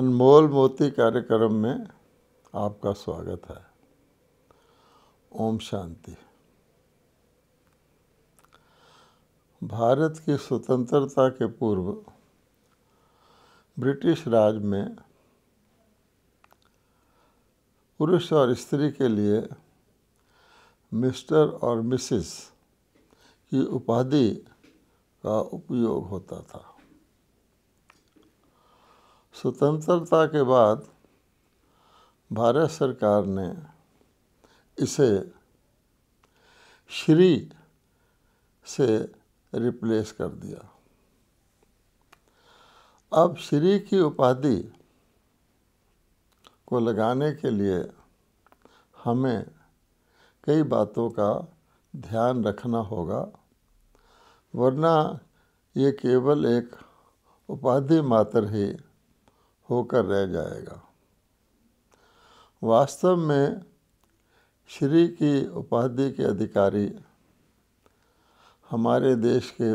अनमोल मोती कार्यक्रम में आपका स्वागत है। ओम शांति। भारत की स्वतंत्रता के पूर्व ब्रिटिश राज में पुरुष और स्त्री के लिए मिस्टर और मिसेस की उपाधि का उपयोग होता था। स्वतंत्रता के बाद भारत सरकार ने इसे श्री से रिप्लेस कर दिया। अब श्री की उपाधि को लगाने के लिए हमें कई बातों का ध्यान रखना होगा, वरना ये केवल एक उपाधि मात्र ही होकर रह जाएगा। वास्तव में श्री की उपाधि के अधिकारी हमारे देश के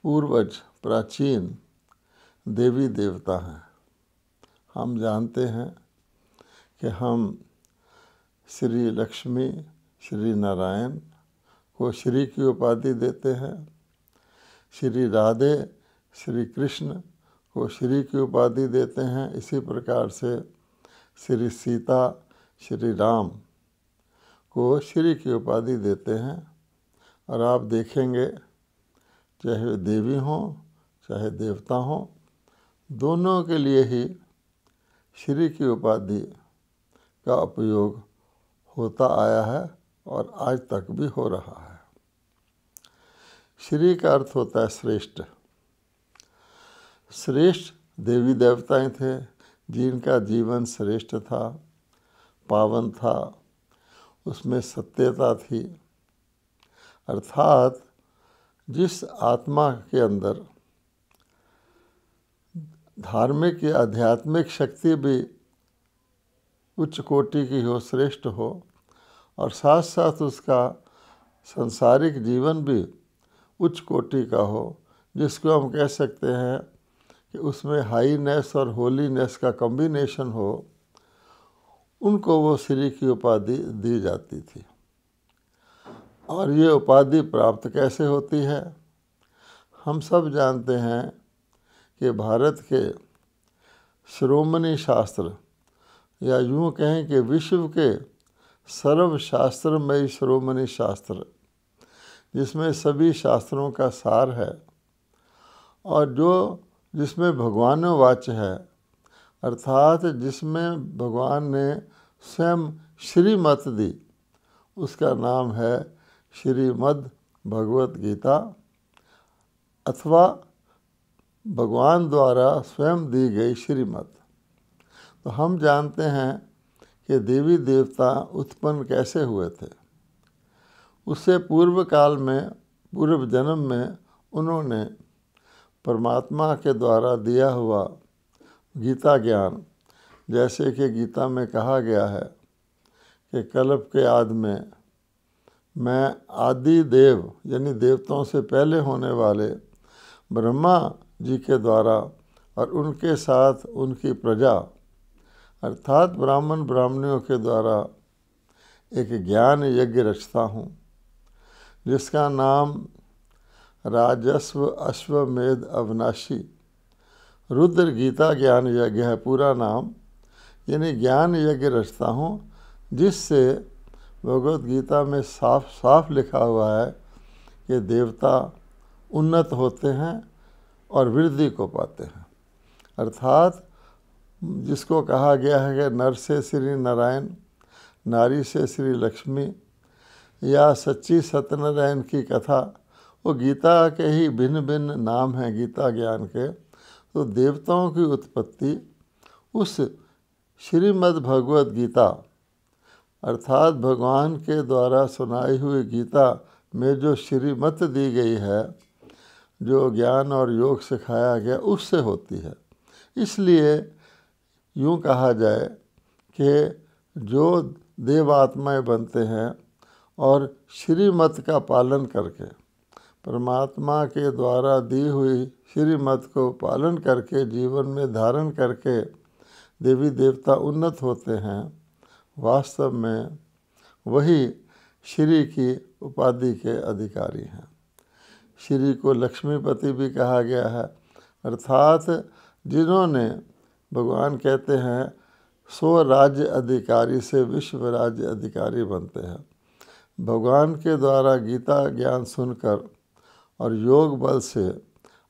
पूर्वज प्राचीन देवी देवता हैं। हम जानते हैं कि हम श्री लक्ष्मी, श्री नारायण को श्री की उपाधि देते हैं। श्री राधे, श्री कृष्ण को श्री की उपाधि देते हैं। इसी प्रकार से श्री सीता, श्री राम को श्री की उपाधि देते हैं। और आप देखेंगे, चाहे देवी हों चाहे देवता हों, दोनों के लिए ही श्री की उपाधि का उपयोग होता आया है और आज तक भी हो रहा है। श्री का अर्थ होता है श्रेष्ठ। श्रेष्ठ देवी देवताएं थे जिनका जीवन श्रेष्ठ था, पावन था, उसमें सत्यता थी। अर्थात जिस आत्मा के अंदर धार्मिक या आध्यात्मिक शक्ति भी उच्च कोटि की हो, श्रेष्ठ हो, और साथ साथ उसका सांसारिक जीवन भी उच्च कोटि का हो, जिसको हम कह सकते हैं कि उसमें हाईनेस और होलीनेस का कॉम्बिनेशन हो, उनको वो श्री की उपाधि दी जाती थी। और ये उपाधि प्राप्त कैसे होती है? हम सब जानते हैं कि भारत के शिरोमणि शास्त्र, या यूँ कहें कि विश्व के सर्वशास्त्रमयी शिरोमणि शास्त्र, जिसमें सभी शास्त्रों का सार है और जिसमें भगवानोवाच है, अर्थात जिसमें भगवान ने स्वयं श्रीमत दी, उसका नाम है श्रीमद् भगवत गीता, अथवा भगवान द्वारा स्वयं दी गई श्रीमत। तो हम जानते हैं कि देवी देवता उत्पन्न कैसे हुए थे। उससे पूर्व काल में, पूर्व जन्म में उन्होंने परमात्मा के द्वारा दिया हुआ गीता ज्ञान, जैसे कि गीता में कहा गया है कि कल्प के आदि में मैं आदि देव, यानी देवताओं से पहले होने वाले ब्रह्मा जी के द्वारा और उनके साथ उनकी प्रजा, अर्थात ब्राह्मण ब्राह्मणियों के द्वारा एक ज्ञान यज्ञ रचता हूँ, जिसका नाम राजस्व अश्वमेध अविनाशी रुद्र गीता ज्ञान यज्ञ है पूरा नाम। यानी ज्ञान यज्ञ रचता हूँ, जिससे भगवत गीता में साफ साफ लिखा हुआ है कि देवता उन्नत होते हैं और वृद्धि को पाते हैं। अर्थात जिसको कहा गया है कि नर से श्री नारायण, नारी से श्री लक्ष्मी, या सच्ची सत्यनारायण की कथा, वो गीता के ही भिन्न भिन्न नाम हैं गीता ज्ञान के। तो देवताओं की उत्पत्ति उस श्रीमद् भगवत गीता, अर्थात भगवान के द्वारा सुनाई हुई गीता में जो श्रीमत दी गई है, जो ज्ञान और योग सिखाया गया, उससे होती है। इसलिए यूँ कहा जाए कि जो देवात्माएं बनते हैं और श्रीमत का पालन करके परमात्मा के द्वारा दी हुई श्रीमत को पालन करके जीवन में धारण करके देवी देवता उन्नत होते हैं, वास्तव में वही श्री की उपाधि के अधिकारी हैं। श्री को लक्ष्मीपति भी कहा गया है, अर्थात जिन्होंने, भगवान कहते हैं, 100 राज्य अधिकारी से विश्व राज्य अधिकारी बनते हैं। भगवान के द्वारा गीता ज्ञान सुनकर और योग बल से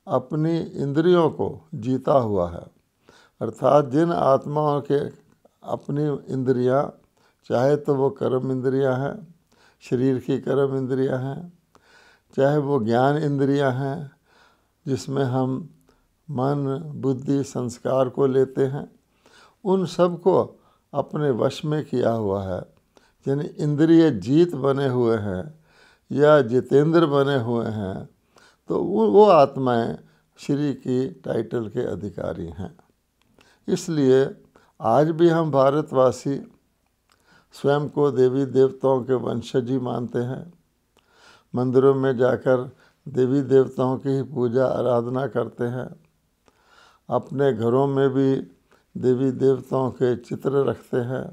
अपनी इंद्रियों को जीता हुआ है, अर्थात जिन आत्माओं के अपनी इंद्रियां, चाहे तो वो कर्म इंद्रियां हैं, शरीर की कर्म इंद्रियां हैं, चाहे वो ज्ञान इंद्रियां हैं जिसमें हम मन, बुद्धि, संस्कार को लेते हैं, उन सब को अपने वश में किया हुआ है। यानी इंद्रिय जीत बने हुए हैं या जितेंद्र बने हुए हैं, तो वो आत्माएं श्री की टाइटल के अधिकारी हैं। इसलिए आज भी हम भारतवासी स्वयं को देवी देवताओं के वंशज ही मानते हैं। मंदिरों में जाकर देवी देवताओं की ही पूजा आराधना करते हैं। अपने घरों में भी देवी देवताओं के चित्र रखते हैं।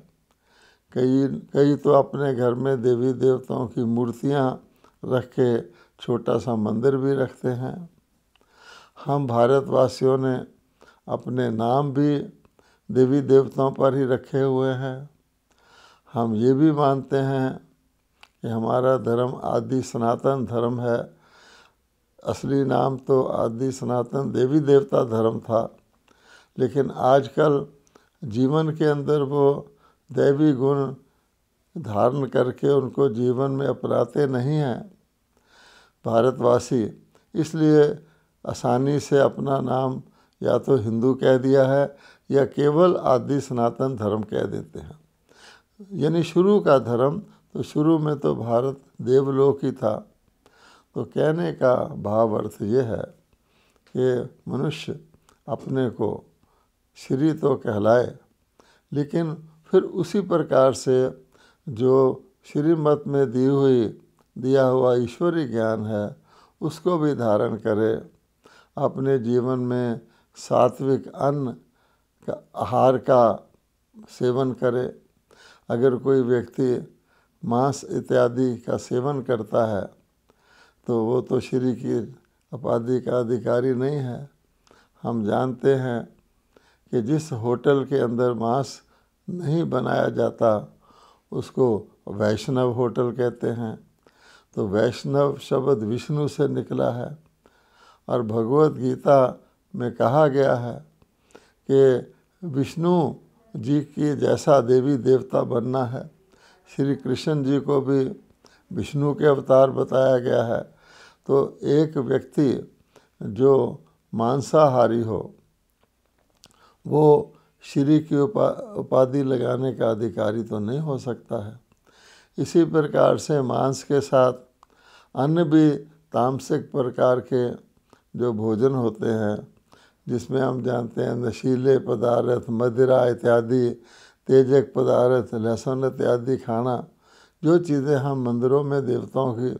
कई तो अपने घर में देवी देवताओं की मूर्तियां रख के छोटा सा मंदिर भी रखते हैं। हम भारतवासियों ने अपने नाम भी देवी देवताओं पर ही रखे हुए हैं। हम ये भी मानते हैं कि हमारा धर्म आदि सनातन धर्म है। असली नाम तो आदि सनातन देवी देवता धर्म था, लेकिन आजकल जीवन के अंदर वो दैवी गुण धारण करके उनको जीवन में अपनाते नहीं हैं भारतवासी। इसलिए आसानी से अपना नाम या तो हिंदू कह दिया है या केवल आदि सनातन धर्म कह देते हैं। यानी शुरू का धर्म तो शुरू में तो भारत देवलोक ही था। तो कहने का भाव अर्थ ये है कि मनुष्य अपने को श्री तो कहलाए, लेकिन फिर उसी प्रकार से जो श्रीमत में दिया हुआ ईश्वरीय ज्ञान है उसको भी धारण करे। अपने जीवन में सात्विक अन्न का आहार का सेवन करे। अगर कोई व्यक्ति मांस इत्यादि का सेवन करता है तो वो तो श्री की उपाधि का अधिकारी नहीं है। हम जानते हैं कि जिस होटल के अंदर मांस नहीं बनाया जाता उसको वैष्णव होटल कहते हैं। तो वैष्णव शब्द विष्णु से निकला है और भगवत गीता में कहा गया है कि विष्णु जी की जैसा देवी देवता बनना है। श्री कृष्ण जी को भी विष्णु के अवतार बताया गया है। तो एक व्यक्ति जो मांसाहारी हो वो श्री की उपाधि लगाने का अधिकारी तो नहीं हो सकता है। इसी प्रकार से मांस के साथ अन्य भी तामसिक प्रकार के जो भोजन होते हैं, जिसमें हम जानते हैं नशीले पदार्थ, मदिरा इत्यादि, तेजक पदार्थ, लहसुन इत्यादि खाना, जो चीज़ें हम मंदिरों में देवताओं की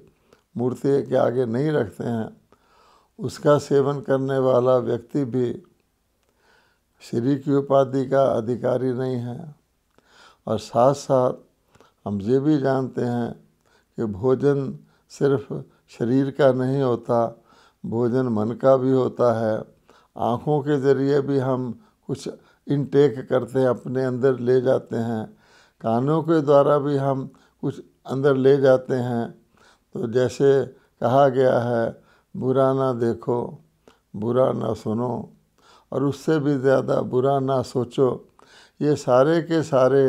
मूर्ति के आगे नहीं रखते हैं, उसका सेवन करने वाला व्यक्ति भी श्री की उपाधि का अधिकारी नहीं है। और साथ साथ हम ये भी जानते हैं कि भोजन सिर्फ शरीर का नहीं होता, भोजन मन का भी होता है। आँखों के ज़रिए भी हम कुछ इनटेक करते हैं, अपने अंदर ले जाते हैं। कानों के द्वारा भी हम कुछ अंदर ले जाते हैं। तो जैसे कहा गया है, बुरा ना देखो, बुरा ना सुनो और उससे भी ज़्यादा बुरा ना सोचो। ये सारे के सारे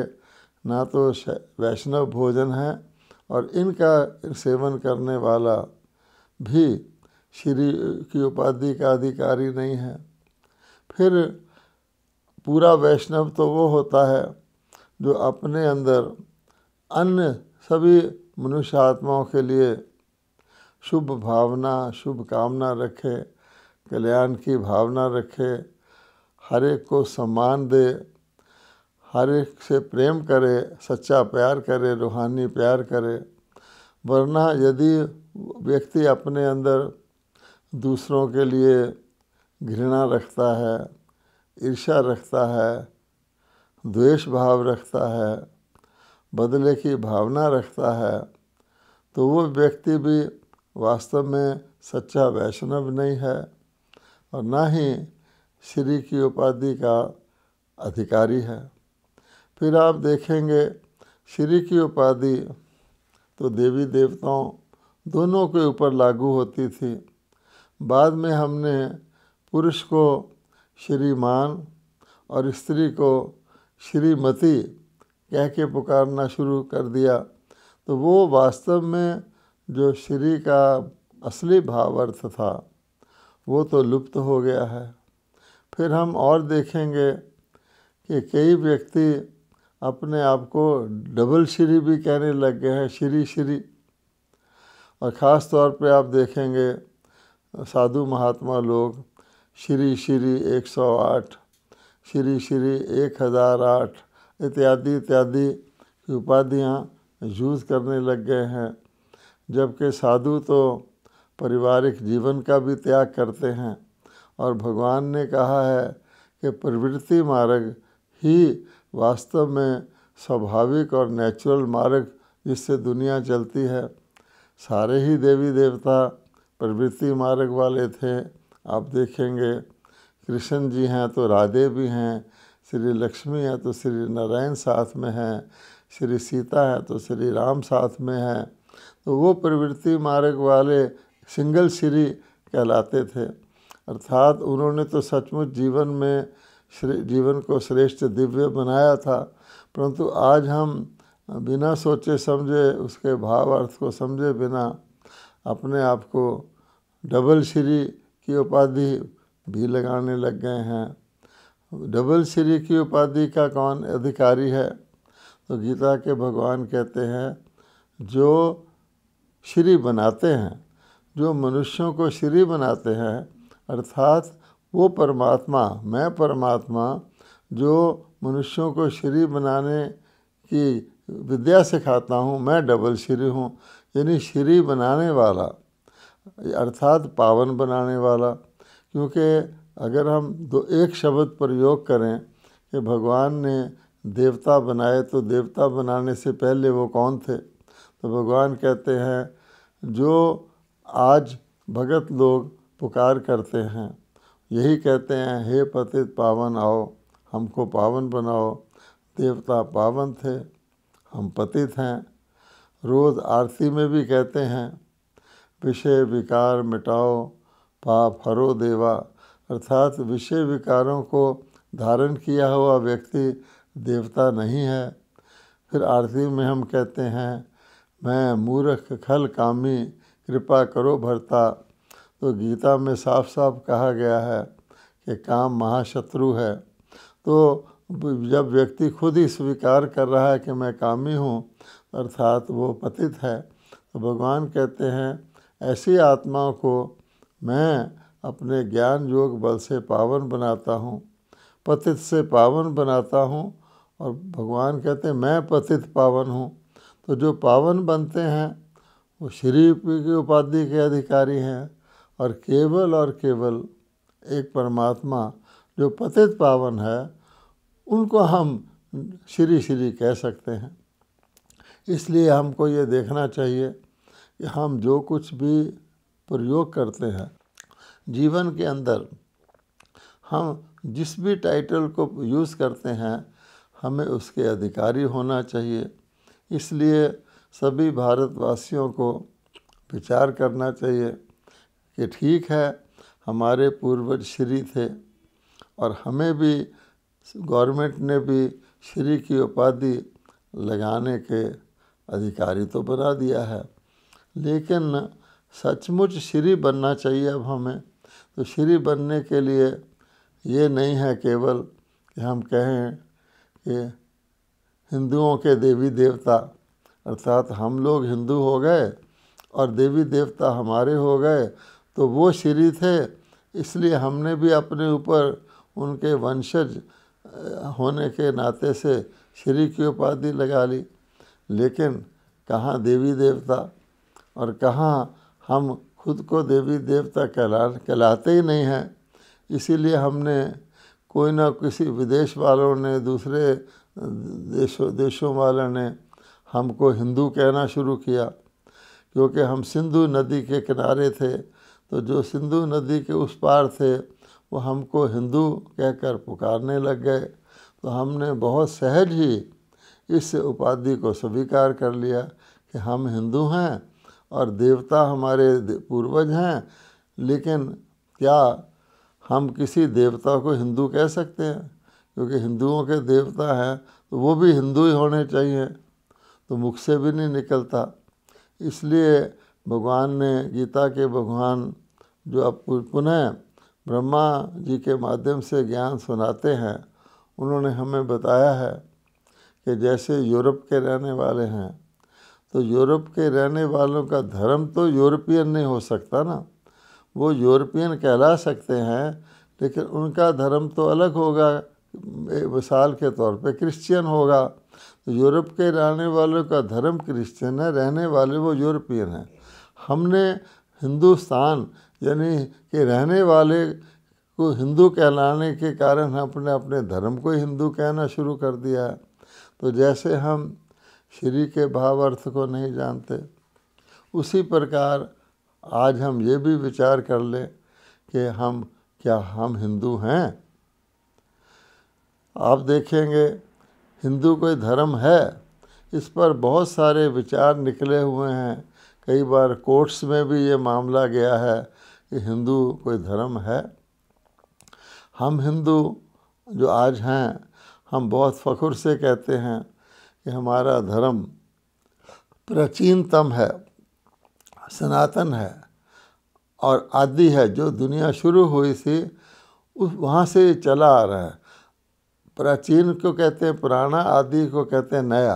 ना तो वैष्णव भोजन है और इनका सेवन करने वाला भी श्री की उपाधि का अधिकारी नहीं है। फिर पूरा वैष्णव तो वो होता है जो अपने अंदर अन्य सभी मनुष्य आत्माओं के लिए शुभ भावना, शुभ कामना रखे, कल्याण की भावना रखे, हर एक को सम्मान दे, हर एक से प्रेम करे, सच्चा प्यार करे, रूहानी प्यार करे वरना यदि व्यक्ति अपने अंदर दूसरों के लिए घृणा रखता है, ईर्ष्या रखता है, द्वेष भाव रखता है, बदले की भावना रखता है, तो वो व्यक्ति भी वास्तव में सच्चा वैष्णव नहीं है और ना ही श्री की उपाधि का अधिकारी है। फिर आप देखेंगे श्री की उपाधि तो देवी देवताओं दोनों के ऊपर लागू होती थी। बाद में हमने पुरुष को श्रीमान और स्त्री को श्रीमती कह के पुकारना शुरू कर दिया, तो वो वास्तव में जो श्री का असली भाव अर्थ था वो तो लुप्त हो गया है। फिर हम और देखेंगे कि कई व्यक्ति अपने आप को डबल श्री भी कहने लग गए हैं, श्री श्री। और ख़ास तौर पे आप देखेंगे साधु महात्मा लोग श्री श्री 108, श्री श्री 1008 इत्यादि इत्यादि की उपाधियाँ यूज़ करने लग गए हैं, जबकि साधु तो पारिवारिक जीवन का भी त्याग करते हैं। और भगवान ने कहा है कि प्रवृत्ति मार्ग ही वास्तव में स्वाभाविक और नेचुरल मार्ग जिससे दुनिया चलती है। सारे ही देवी देवता प्रवृत्ति मार्ग वाले थे। आप देखेंगे कृष्ण जी हैं तो राधे भी हैं, श्री लक्ष्मी है तो श्री नारायण साथ में हैं, श्री सीता है तो श्री राम साथ में हैं। तो वो प्रवृत्ति मार्ग वाले सिंगल श्री कहलाते थे। अर्थात उन्होंने तो सचमुच जीवन को श्रेष्ठ दिव्य बनाया था, परंतु आज हम बिना सोचे समझे उसके भाव अर्थ को समझे बिना अपने आप को डबल श्री की उपाधि भी लगाने लग गए हैं। डबल श्री की उपाधि का कौन अधिकारी है? तो गीता के भगवान कहते हैं जो श्री बनाते हैं, जो मनुष्यों को श्री बनाते हैं, अर्थात वो परमात्मा, मैं परमात्मा जो मनुष्यों को श्री बनाने की विद्या सिखाता हूँ, मैं डबल श्री हूँ। यानी श्री बनाने वाला अर्थात पावन बनाने वाला। क्योंकि अगर हम एक शब्द प्रयोग करें कि भगवान ने देवता बनाए, तो देवता बनाने से पहले वो कौन थे? तो भगवान कहते हैं जो आज भगत लोग पुकार करते हैं, यही कहते हैं हे पतित पावन आओ, हमको पावन बनाओ। देवता पावन थे, हम पतित हैं। रोज़ आरती में भी कहते हैं विषय विकार मिटाओ पाप हरो देवा, अर्थात विषय विकारों को धारण किया हुआ व्यक्ति देवता नहीं है। फिर आरती में हम कहते हैं मैं मूर्ख खल कामी कृपा करो भरता। तो गीता में साफ साफ कहा गया है कि काम महाशत्रु है। तो जब व्यक्ति खुद ही स्वीकार कर रहा है कि मैं कामी हूँ, अर्थात वो पतित है, तो भगवान कहते हैं ऐसी आत्माओं को मैं अपने ज्ञान योग बल से पावन बनाता हूँ, पतित से पावन बनाता हूँ। और भगवान कहते हैं मैं पतित पावन हूँ। तो जो पावन बनते हैं वो श्री की उपाधि के अधिकारी हैं, और केवल एक परमात्मा जो पतित पावन है उनको हम श्री श्री कह सकते हैं। इसलिए हमको ये देखना चाहिए कि हम जो कुछ भी प्रयोग करते हैं जीवन के अंदर, हम जिस भी टाइटल को यूज़ करते हैं हमें उसके अधिकारी होना चाहिए। इसलिए सभी भारतवासियों को विचार करना चाहिए कि ठीक है हमारे पूर्वज श्री थे और हमें भी गवर्नमेंट ने भी श्री की उपाधि लगाने के अधिकारी तो बना दिया है, लेकिन सचमुच श्री बनना चाहिए अब हमें। तो श्री बनने के लिए ये नहीं है केवल कि हम कहें कि हिंदुओं के देवी देवता, अर्थात हम लोग हिंदू हो गए और देवी देवता हमारे हो गए, तो वो श्री थे इसलिए हमने भी अपने ऊपर उनके वंशज होने के नाते से श्री की उपाधि लगा ली। लेकिन कहाँ देवी देवता, और कहाँ हम खुद को देवी देवता कहलाते ही नहीं हैं। इसीलिए हमने कोई ना किसी विदेश वालों ने, दूसरे देशों वालों ने हमको हिंदू कहना शुरू किया, क्योंकि हम सिंधु नदी के किनारे थे। तो जो सिंधु नदी के उस पार थे वो हमको हिंदू कहकर पुकारने लग गए। तो हमने बहुत सहज ही इस उपाधि को स्वीकार कर लिया कि हम हिंदू हैं और देवता हमारे पूर्वज हैं। लेकिन क्या हम किसी देवता को हिंदू कह सकते हैं? क्योंकि हिंदुओं के देवता हैं तो वो भी हिंदू ही होने चाहिए, तो मुख से भी नहीं निकलता। इसलिए भगवान ने, गीता के भगवान जो अब पुनः ब्रह्मा जी के माध्यम से ज्ञान सुनाते हैं, उन्होंने हमें बताया है कि जैसे यूरोप के रहने वाले हैं, तो यूरोप के रहने वालों का धर्म तो यूरोपियन नहीं हो सकता ना। वो यूरोपियन कहला सकते हैं, लेकिन उनका धर्म तो अलग होगा। मिसाल के तौर पे क्रिश्चियन होगा, तो यूरोप के रहने वालों का धर्म क्रिश्चियन है, रहने वाले वो यूरोपियन हैं। हमने हिंदुस्तान यानी कि रहने वाले को हिंदू कहलाने के कारण अपने अपने धर्म को हिंदू कहना शुरू कर दिया है। तो जैसे हम श्री के भाव अर्थ को नहीं जानते, उसी प्रकार आज हम ये भी विचार कर लें कि क्या हम हिंदू हैं? आप देखेंगे हिंदू कोई धर्म है, इस पर बहुत सारे विचार निकले हुए हैं। कई बार कोर्ट्स में भी ये मामला गया है कि हिंदू कोई धर्म है। हम हिंदू जो आज हैं, हम बहुत फ़ख्र से कहते हैं कि हमारा धर्म प्राचीनतम है, सनातन है और आदि है। जो दुनिया शुरू हुई थी उस वहाँ से चला आ रहा है। प्राचीन को कहते हैं पुराना, आदि को कहते हैं नया।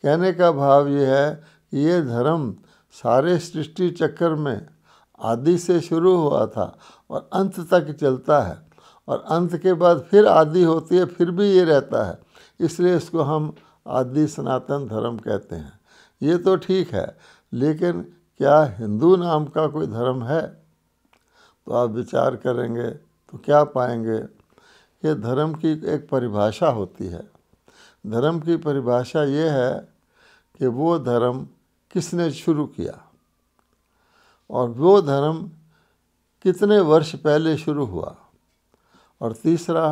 कहने का भाव ये है कि ये धर्म सारे सृष्टि चक्र में आदि से शुरू हुआ था और अंत तक चलता है, और अंत के बाद फिर आदि होती है, फिर भी ये रहता है। इसलिए इसको हम आदि सनातन धर्म कहते हैं। ये तो ठीक है, लेकिन क्या हिंदू नाम का कोई धर्म है? तो आप विचार करेंगे तो क्या पाएंगे कि धर्म की एक परिभाषा होती है। धर्म की परिभाषा ये है कि वो धर्म किसने शुरू किया और वो धर्म कितने वर्ष पहले शुरू हुआ, और तीसरा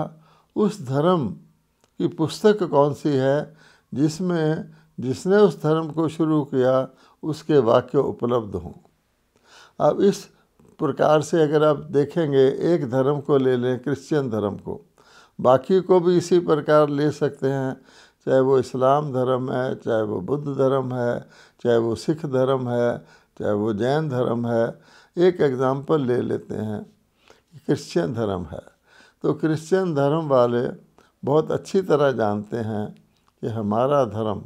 उस धर्म की पुस्तक कौन सी है जिसने उस धर्म को शुरू किया उसके वाक्य उपलब्ध हों। अब इस प्रकार से अगर आप देखेंगे, एक धर्म को ले लें, क्रिश्चियन धर्म को, बाकी को भी इसी प्रकार ले सकते हैं, चाहे वो इस्लाम धर्म है, चाहे वो बुद्ध धर्म है, चाहे वो सिख धर्म है, चाहे वो जैन धर्म है। एक एग्जाम्पल ले लेते हैं, क्रिश्चियन धर्म है। तो क्रिश्चियन धर्म वाले बहुत अच्छी तरह जानते हैं कि हमारा धर्म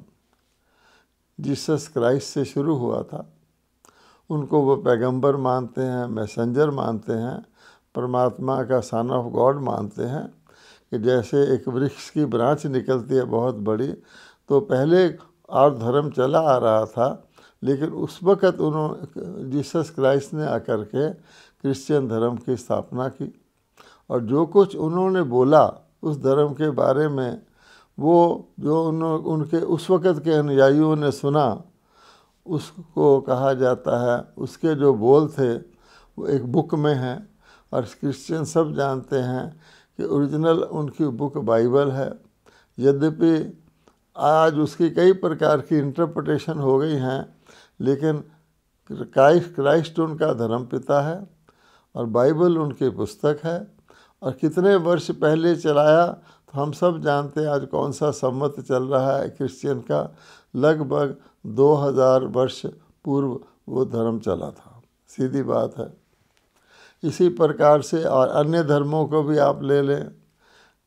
जीसस क्राइस्ट से शुरू हुआ था। उनको वो पैगंबर मानते हैं, मैसेंजर मानते हैं, परमात्मा का सन ऑफ गॉड मानते हैं। कि जैसे एक वृक्ष की ब्रांच निकलती है बहुत बड़ी, तो पहले और धर्म चला आ रहा था, लेकिन उस वक़्त उन्होंने जीसस क्राइस्ट ने आकर के क्रिश्चियन धर्म की स्थापना की, और जो कुछ उन्होंने बोला उस धर्म के बारे में, वो जो उनके उस वक़्त के अनुयायियों ने सुना, उसको कहा जाता है, उसके जो बोल थे वो एक बुक में हैं। और क्रिश्चियन सब जानते हैं कि ओरिजिनल उनकी बुक बाइबल है। यद्यपि आज उसकी कई प्रकार की इंटरप्रिटेशन हो गई हैं, लेकिन क्राइस्ट उनका धर्मपिता है और बाइबल उनकी पुस्तक है। और कितने वर्ष पहले चलाया तो हम सब जानते हैं। आज कौन सा सम्मत चल रहा है क्रिश्चियन का, लगभग 2000 वर्ष पूर्व वो धर्म चला था। सीधी बात है। इसी प्रकार से और अन्य धर्मों को भी आप ले लें।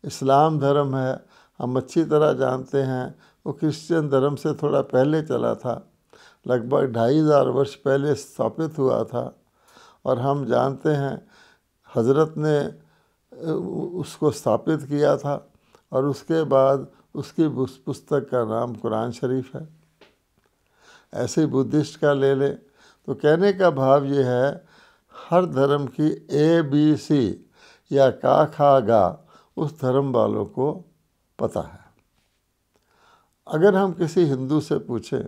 इस्लाम धर्म है, हम अच्छी तरह जानते हैं, वो क्रिश्चियन धर्म से थोड़ा पहले चला था, लगभग 2500 वर्ष पहले स्थापित हुआ था। और हम जानते हैं हज़रत ने उसको स्थापित किया था, और उसके बाद उसकी पुस्तक का नाम कुरान शरीफ है। ऐसे ही बुद्धिस्ट का ले लें तो कहने का भाव ये है, हर धर्म की ABC या का खा गा उस धर्म वालों को पता है। अगर हम किसी हिंदू से पूछें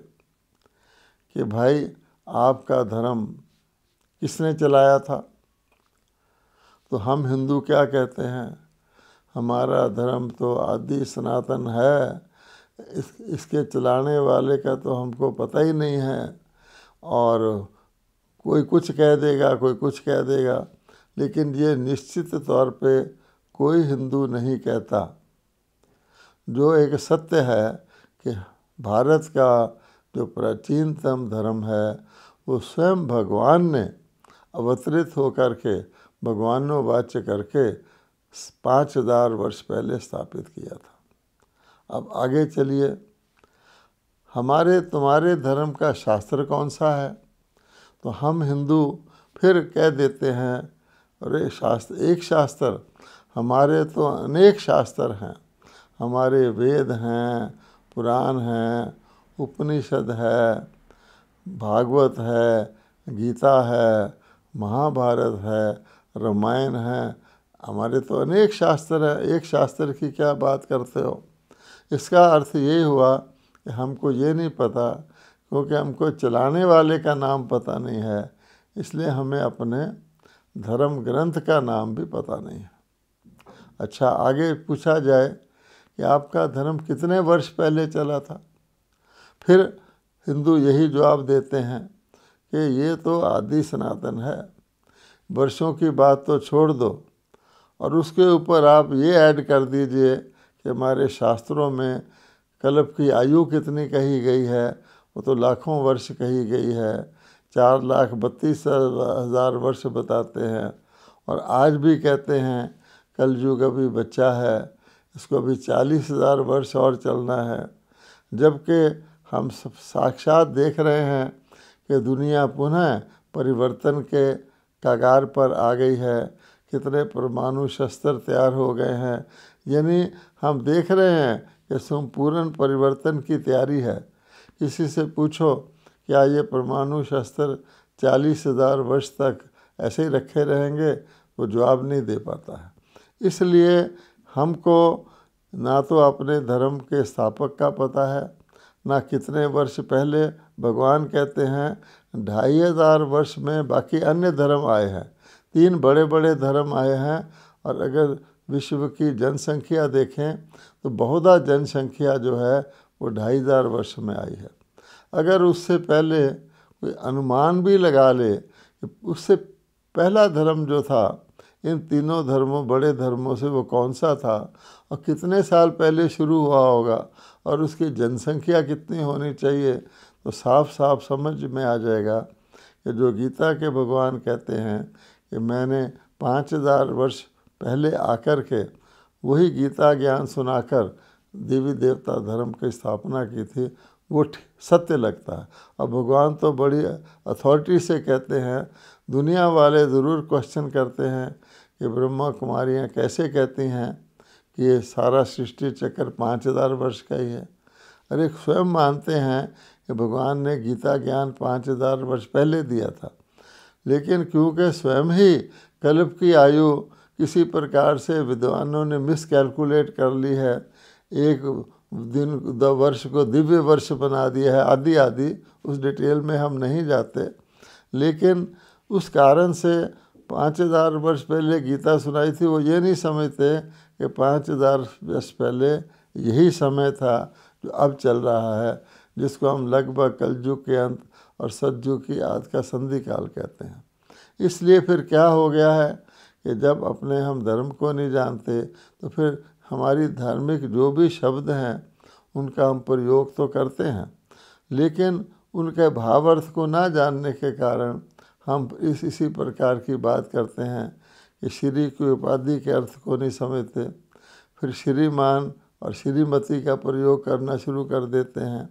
कि भाई आपका धर्म किसने चलाया था, तो हम हिंदू क्या कहते हैं, हमारा धर्म तो आदि सनातन है, इसके चलाने वाले का तो हमको पता ही नहीं है। और कोई कुछ कह देगा, कोई कुछ कह देगा, लेकिन ये निश्चित तौर पे कोई हिंदू नहीं कहता। जो एक सत्य है कि भारत का जो प्राचीनतम धर्म है वो स्वयं भगवान ने अवतरित होकर के भगवानोवाच्य करके 5000 वर्ष पहले स्थापित किया था। अब आगे चलिए, हमारे तुम्हारे धर्म का शास्त्र कौन सा है? तो हम हिंदू फिर कह देते हैं, अरे शास्त्र, एक शास्त्र, हमारे तो अनेक शास्त्र हैं, हमारे वेद हैं, पुराण हैं, उपनिषद है, भागवत है, गीता है, महाभारत है, रामायण है, हमारे तो अनेक शास्त्र हैं, एक शास्त्र की क्या बात करते हो? इसका अर्थ ये हुआ कि हमको ये नहीं पता, क्योंकि हमको चलाने वाले का नाम पता नहीं है, इसलिए हमें अपने धर्म ग्रंथ का नाम भी पता नहीं है। अच्छा, आगे पूछा जाए कि आपका धर्म कितने वर्ष पहले चला था, फिर हिंदू यही जवाब देते हैं कि ये तो आदि सनातन है, वर्षों की बात तो छोड़ दो, और उसके ऊपर आप ये ऐड कर दीजिए कि हमारे शास्त्रों में कल्प की आयु कितनी कही गई है, वो तो लाखों वर्ष कही गई है, 4,32,000 वर्ष बताते हैं। और आज भी कहते हैं कलयुग अभी बच्चा है, इसको अभी 40,000 वर्ष और चलना है, जबकि हम सब साक्षात देख रहे हैं कि दुनिया पुनः परिवर्तन के कगार पर आ गई है, कितने परमाणु शस्त्र तैयार हो गए हैं, यानी हम देख रहे हैं कि संपूर्ण परिवर्तन की तैयारी है। किसी से पूछो क्या ये परमाणु शस्त्र 40,000 वर्ष तक ऐसे ही रखे रहेंगे, वो जवाब नहीं दे पाता है। इसलिए हमको ना तो अपने धर्म के स्थापक का पता है, ना कितने वर्ष पहले, भगवान कहते हैं 2500 वर्ष में बाकी अन्य धर्म आए हैं, 3 बड़े बड़े धर्म आए हैं। और अगर विश्व की जनसंख्या देखें तो बहुधा जनसंख्या जो है वो 2500 वर्ष में आई है। अगर उससे पहले कोई अनुमान भी लगा ले कि उससे पहला धर्म जो था इन तीनों धर्मों, बड़े धर्मों से, वो कौन सा था और कितने साल पहले शुरू हुआ होगा और उसकी जनसंख्या कितनी होनी चाहिए, तो साफ साफ समझ में आ जाएगा कि जो गीता के भगवान कहते हैं कि मैंने 5000 वर्ष पहले आकर के वही गीता ज्ञान सुनाकर देवी देवता धर्म की स्थापना की थी, वो सत्य लगता है। और भगवान तो बड़ी अथॉरिटी से कहते हैं, दुनिया वाले ज़रूर क्वेश्चन करते हैं कि ब्रह्मा कुमारियाँ कैसे कहती हैं कि ये सारा सृष्टि चक्र 5000 वर्ष का ही है। अरे स्वयं मानते हैं कि भगवान ने गीता ज्ञान 5000 वर्ष पहले दिया था, लेकिन क्योंकि स्वयं ही कल्प की आयु किसी प्रकार से विद्वानों ने मिसकैलकुलेट कर ली है, एक दिन वर्ष को दिव्य वर्ष बना दिया है, आदि आदि, उस डिटेल में हम नहीं जाते, लेकिन उस कारण से 5000 वर्ष पहले गीता सुनाई थी, वो ये नहीं समझते कि 5000 वर्ष पहले यही समय था जो अब चल रहा है, जिसको हम लगभग कलयुग के अंत और सतयुग की आदि का संधि काल कहते हैं। इसलिए फिर क्या हो गया है कि जब अपने हम धर्म को नहीं जानते तो फिर हमारी धार्मिक जो भी शब्द हैं उनका हम प्रयोग तो करते हैं, लेकिन उनके भावार्थ को ना जानने के कारण हम इसी प्रकार की बात करते हैं कि श्री की उपाधि के अर्थ को नहीं समझते, फिर श्रीमान और श्रीमती का प्रयोग करना शुरू कर देते हैं,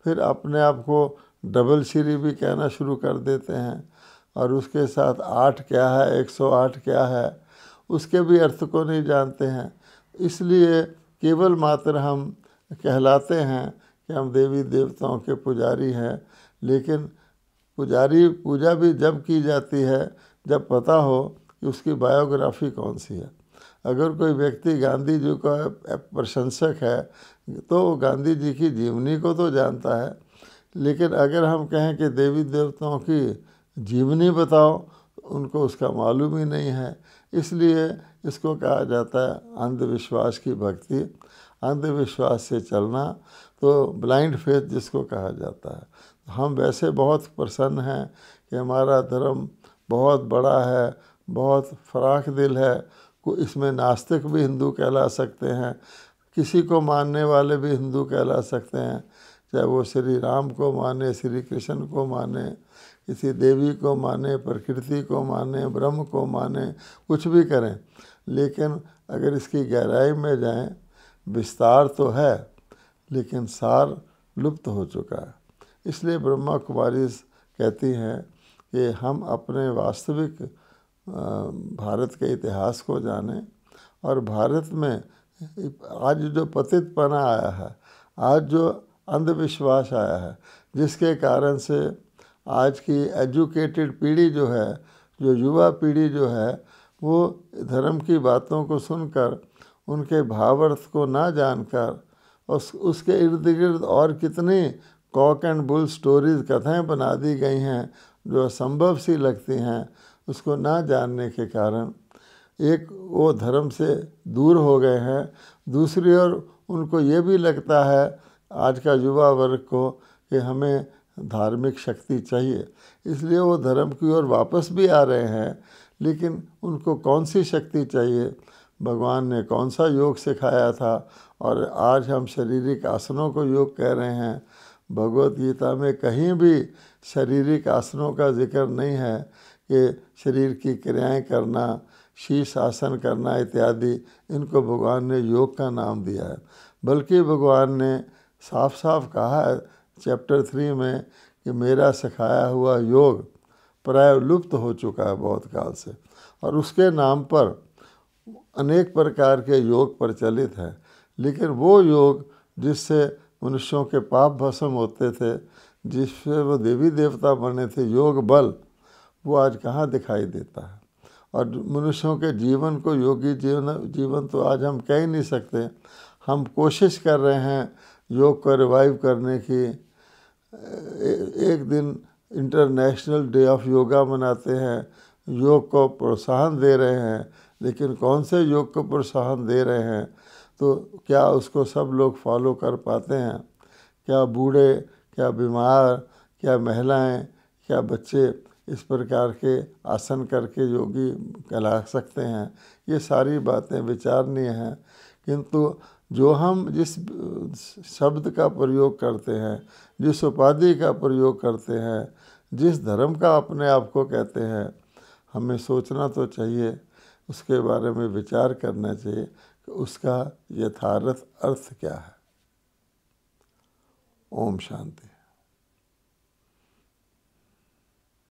फिर अपने आप को डबल श्री भी कहना शुरू कर देते हैं, और उसके साथ 8 क्या है, 108 क्या है, उसके भी अर्थ को नहीं जानते हैं। इसलिए केवल मात्र हम कहलाते हैं कि हम देवी देवताओं के पुजारी हैं, लेकिन पुजारी पूजा भी जब की जाती है जब पता हो कि उसकी बायोग्राफी कौन सी है। अगर कोई व्यक्ति गांधी जी का प्रशंसक है तो वो गांधी जी की जीवनी को तो जानता है, लेकिन अगर हम कहें कि देवी देवताओं की जीवनी बताओ, उनको उसका मालूम ही नहीं है। इसलिए इसको कहा जाता है अंधविश्वास की भक्ति, अंधविश्वास से चलना, तो ब्लाइंड फेथ जिसको कहा जाता है। हम वैसे बहुत प्रसन्न हैं कि हमारा धर्म बहुत बड़ा है, बहुत फराख दिल है, इसमें नास्तिक भी हिंदू कहला सकते हैं, किसी को मानने वाले भी हिंदू कहला सकते हैं, चाहे वो श्री राम को माने, श्री कृष्ण को माने, किसी देवी को माने, प्रकृति को माने, ब्रह्म को माने, कुछ भी करें, लेकिन अगर इसकी गहराई में जाएं, विस्तार तो है लेकिन सार लुप्त हो चुका है। इसलिए ब्रह्मा कुमारी कहती हैं कि हम अपने वास्तविक भारत के इतिहास को जानें, और भारत में आज जो पतितपना आया है, आज जो अंधविश्वास आया है, जिसके कारण से आज की एजुकेटेड पीढ़ी जो है, जो युवा पीढ़ी जो है, वो धर्म की बातों को सुनकर उनके भावार्थ को ना जानकर उसके इर्द गिर्द और कितनी कॉक एंड बुल स्टोरीज, कथाएं बना दी गई हैं जो असंभव सी लगती हैं, उसको ना जानने के कारण एक वो धर्म से दूर हो गए हैं। दूसरी ओर उनको ये भी लगता है आज का युवा वर्ग को कि हमें धार्मिक शक्ति चाहिए, इसलिए वो धर्म की ओर वापस भी आ रहे हैं। लेकिन उनको कौन सी शक्ति चाहिए, भगवान ने कौन सा योग सिखाया था, और आज हम शारीरिक आसनों को योग कह रहे हैं। भगवत गीता में कहीं भी शारीरिक आसनों का जिक्र नहीं है कि शरीर की क्रियाएं करना, शीर्ष आसन करना इत्यादि, इनको भगवान ने योग का नाम दिया है। बल्कि भगवान ने साफ साफ कहा है चैप्टर 3 में कि मेरा सिखाया हुआ योग प्राय लुप्त हो चुका है बहुत काल से, और उसके नाम पर अनेक प्रकार के योग प्रचलित हैं। लेकिन वो योग जिससे मनुष्यों के पाप भस्म होते थे, जिससे वो देवी देवता बने थे, योग बल, वो आज कहाँ दिखाई देता है। और मनुष्यों के जीवन को योगी जीवन तो आज हम कह ही नहीं सकते। हम कोशिश कर रहे हैं योग को रिवाइव करने की। एक दिन इंटरनेशनल डे ऑफ योगा मनाते हैं, योग को प्रोत्साहन दे रहे हैं, लेकिन कौन से योग को प्रोत्साहन दे रहे हैं, तो क्या उसको सब लोग फॉलो कर पाते हैं? क्या बूढ़े, क्या बीमार, क्या महिलाएं, क्या बच्चे इस प्रकार के आसन करके योगी कहला सकते हैं? ये सारी बातें विचारणीय हैं। किंतु जो हम जिस शब्द का प्रयोग करते हैं, जिस उपाधि का प्रयोग करते हैं, जिस धर्म का अपने आप को कहते हैं, हमें सोचना तो चाहिए, उसके बारे में विचार करना चाहिए कि उसका यथार्थ अर्थ क्या है। ओम शांति।